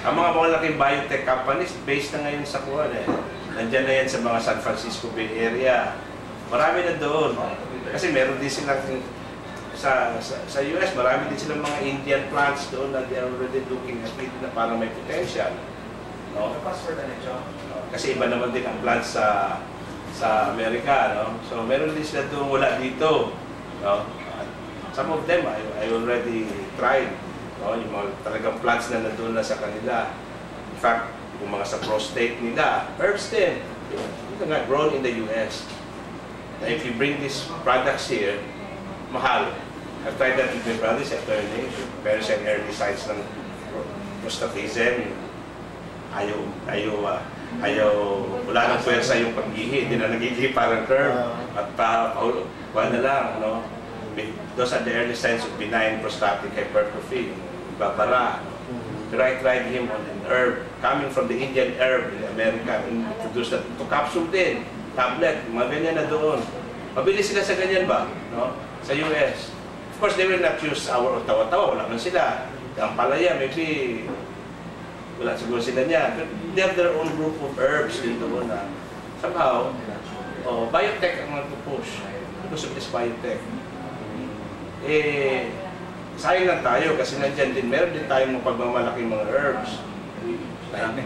Ang mga malaking biotech companies, based na ngayon sa kuwan eh. Nandiyan na yan sa mga San Francisco Bay Area. Marami na doon. Kasi meron din silang sa US, marami din silang mga Indian plants doon na they are already looking at it na parang may potential. No? Kasi iba naman din ang plants sa Amerika. No? So meron din sila doon, wala dito. No? Some of them I already tried. No? Yung mga talagang plants na nandun na sa kanila. In fact, yung mga sa prostate nila, herbs din. Ito nga, grown in the US. Now, if you bring these products here, mahal. I've tried that with my brothers at early. Pero siya early signs ng prostatism. Ayaw, wala nang pwersa yung pag-ihi. Hindi na nag-ihi parang curve. At wala na lang, no? Those are the early signs of benign prostatic hypertrophy. Babara. Pero I tried him on an herb, coming from the Indian herb in America, introduced that to capsule din, tablet, mga ganyan na doon. Mabilis sila sa ganyan ba? No? Sa US. Of course, they will not use our tawa-tawa, wala man sila. Ang palaya, maybe, wala siguro sila niya. But they have their own group of herbs dito na somehow, biotech ang mag-push. Because of this biotech. Sayang lang tayo kasi nandyan din, meron din tayong mga pagmamalaking mga herbs. Marami.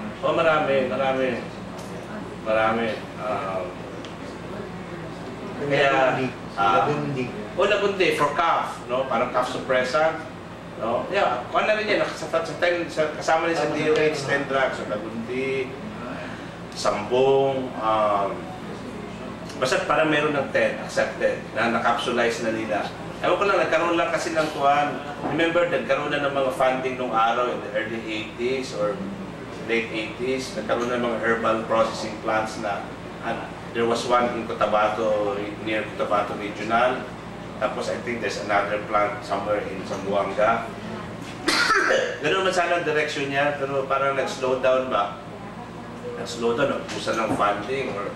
Labundi for cough, no? Parang cough suppressant. No? Yeah, kung na rin yan, kasama rin sa DOH 10 drugs, so labundi, sambong, basta parang meron ng 10 accepted na nakapsulize na nila. Ewan ko lang, nagkaroon lang kasi ng kuhan. Remember, nagkaroon na ng mga funding nung araw in the early 80s or late 80s. Nagkaroon na ng mga herbal processing plants na there was one in Cotabato, near Cotabato Regional. Tapos I think there's another plant somewhere in Zamboanga. Ganun man sana ang direction niya, pero parang nag-slow down ba? Nag-slow down, nagpusan ng funding. Or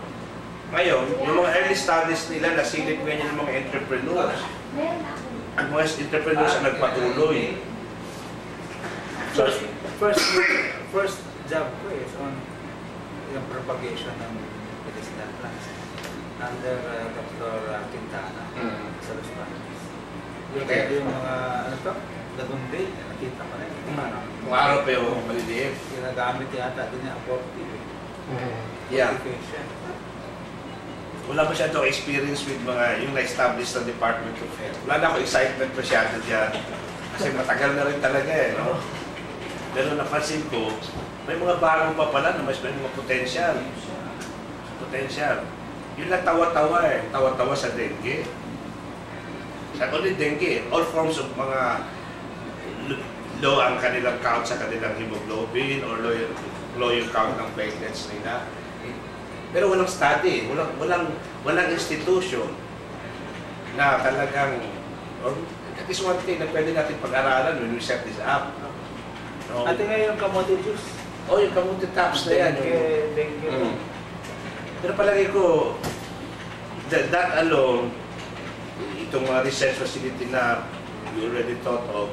ngayon, yung mga early studies nila, nasilip ngayon yung mga entrepreneurs. Ang mga entrepreneurs ang nagpatuloy. First job ko is on yung propagation ng medicinal plants under Dr. Quintana sa Los Baños. Yung mga, lagundi, nakita ko na yun. Kung araw pa yung maliliit. Ginagamit yata din niya abortive. Yeah. Wala masyadong experience with mga yung na-establish sa Department of Health. Wala na ako excitement masyado dyan. Kasi matagal na rin talaga eh. No? Pero napansin ko, may mga bagong pa pala na mas may mga potential. Yun lang tawa-tawa eh. Tawa-tawa sa dengue. Sa only dengue, all forms of mga low ang kanilang count sa kanilang hemoglobin or low yung count ng platelets nila. Pero walang study, walang institution na talagang, or that is one thing na pwede natin pag-aralan when we set this up. No? At ngayon yung kamote juice. Yung kamote tops na yan. Dengue. Pero palagi ko, that alone, itong mga research facility na we already thought of,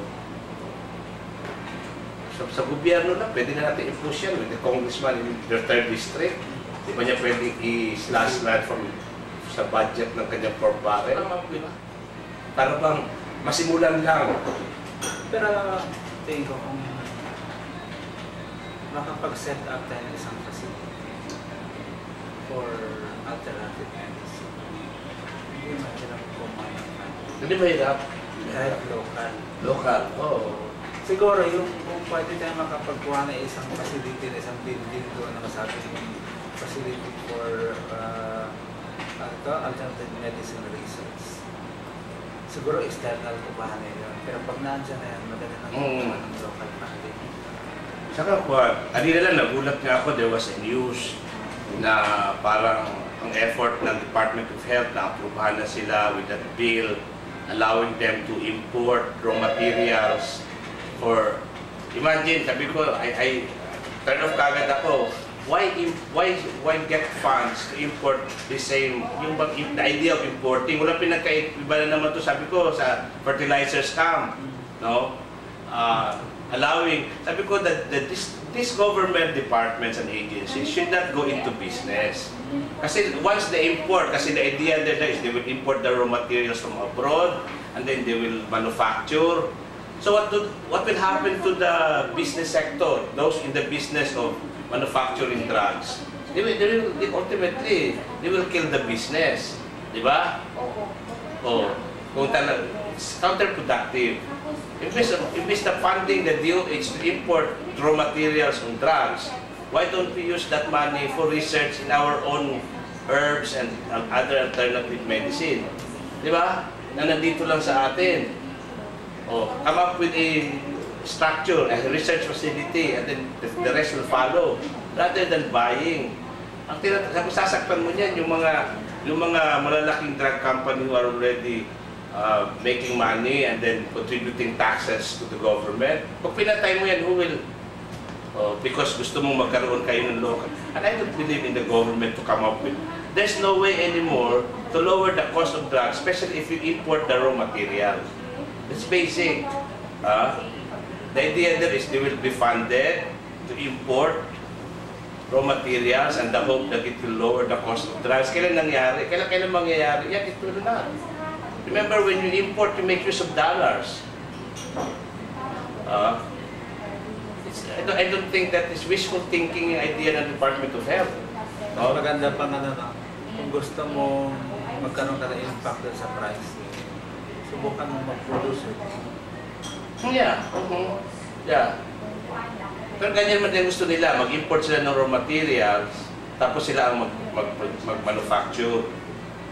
sa gobyerno na, pwede na natin i-push yan with the congressman in their 3rd district. Di ba niya pwedeng i-slash from sa budget ng kanyang pork barrel? Para bang masimulan lang. Pero tingin ko kung makapag-set up tayo ng isang facility for alternative medicine, hindi mahirap kumain ng funding. Hindi mahirap? Kahit local. Local, oo. Siguro yung kung pwede tayo makapagkuha na isang facility na isang building doon na masabing facility for alternative medicine research. Siguro external kupahan yun. Pero pag nandiyan na yan, madali na ng local funding. Saka kanina lang nagulat nga ako, there was a news na parang ang effort ng Department of Health na aprubahan na sila with that bill allowing them to import raw materials for, imagine, sabi ko, I turn off kagad ako. Why get funds to import the same, the idea of importing, wala pinagkaiba na naman to, sabi ko, sa fertilizer scam, no? allowing, sabi ko that these government departments and agencies should not go into business. Kasi once they import, kasi the idea there is they will import the raw materials from abroad and then they will manufacture. So what will happen to the business sector, those in the business of manufacturing drugs? Ultimately, they will kill the business. Di ba? Oh, kung it's counterproductive. Imbes na funding the DOH to import raw materials on drugs, why don't we use that money for research in our own herbs and other alternative medicine? Di ba? Na nandito lang sa atin. Oh, come up with a structure, a research facility, and then the rest will follow. Rather than buying. Ang sasaktan mo niyan, yung mga malalaking drug company who are already making money and then contributing taxes to the government. Pag pinatay mo yan, who will? Because gusto mong magkaroon kayo ng local. And I don't believe in the government to come up with. There's no way anymore to lower the cost of drugs, especially if you import the raw material. It's basic. The idea there is they will be funded to import raw materials and the hope that it will lower the cost of drugs. Kailan nangyari? Kailan mangyayari? Yan, it will not. Remember, when you import, you make use of dollars. I don't think that is wishful thinking yung idea ng Department of Health. Mas maganda pa nga na, kung gusto mo magkaroon ka ng impact sa price, subukan mo mag-produce. Yeah. Yeah. Pero ganyan man din gusto nila, mag-import sila ng raw materials, tapos sila ang mag-manufacture.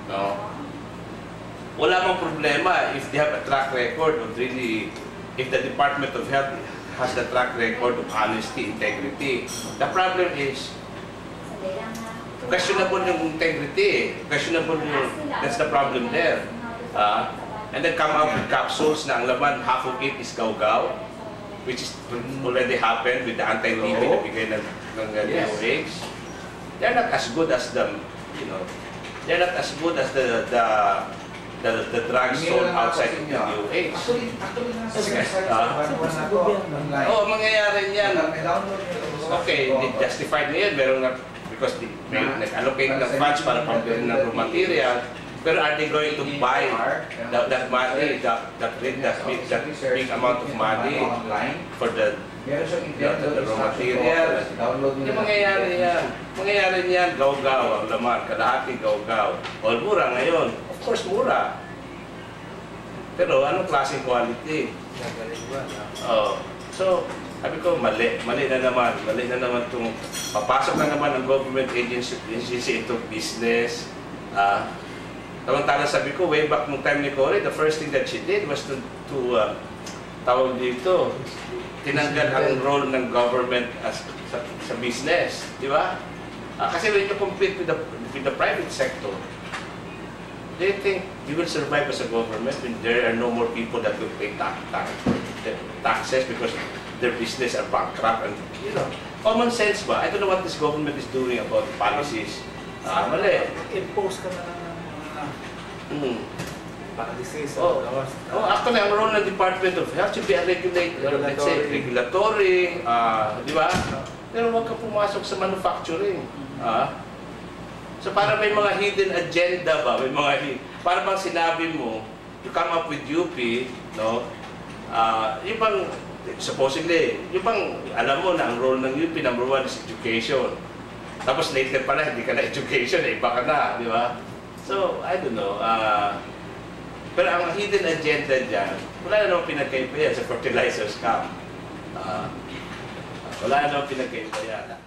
No? Wala mang problema if they have a track record of really, if the Department of Health has the track record of honesty, integrity. The problem is, questionable yung integrity. Questionable yung, that's the problem there. And then come out with capsules na ang laman, half of it is gaw-gaw, which is already happened with the anti-TB na bigay ng DOH. They're not as good as the, they're not as good as the drugs sold outside of the DOH. Mangyayari yan. Okay, justified na yan. Meron na, because may nag-allocate ng funds para pambili ng raw material. Pero are they going to buy that money, that big amount of money for the raw material? Hindi mangyayari yan. Mangyayari yan, gaw-gaw ang laman, kalahati gaw-gaw. O mura ngayon. Of course, mura. Pero anong klaseng quality? So, sabi ko, mali na naman itong, papasok na naman ang government agency into business. Tamang-tala sabi ko, way back nung time ni Cory, the first thing that she did was to tawag dito, tinanggal ang role ng government sa business. Di ba? Kasi when you compete with the private sector, they think you will survive as a government when there are no more people that will pay taxes because their business are bankrupt and common sense ba? I don't know what this government is doing about policies. Mali. Impose ka na policies. Actually, ang role ng Department of Health should be a regulator, let's say, regulatory, di ba? Pero huwag ka pumasok sa manufacturing. So para may mga hidden agenda ba? May mga para bang sinabi mo, you come up with UP, no? Yung bang, supposedly, yung bang alam mo na ang role ng UP, number one is education. Tapos later pala, hindi ka na education, iba ka na, di ba? So, I don't know. Pero ang hidden agenda dyan, wala na naman pinagkaiba yan sa fertilizers camp. Wala na naman pinagkaiba yan.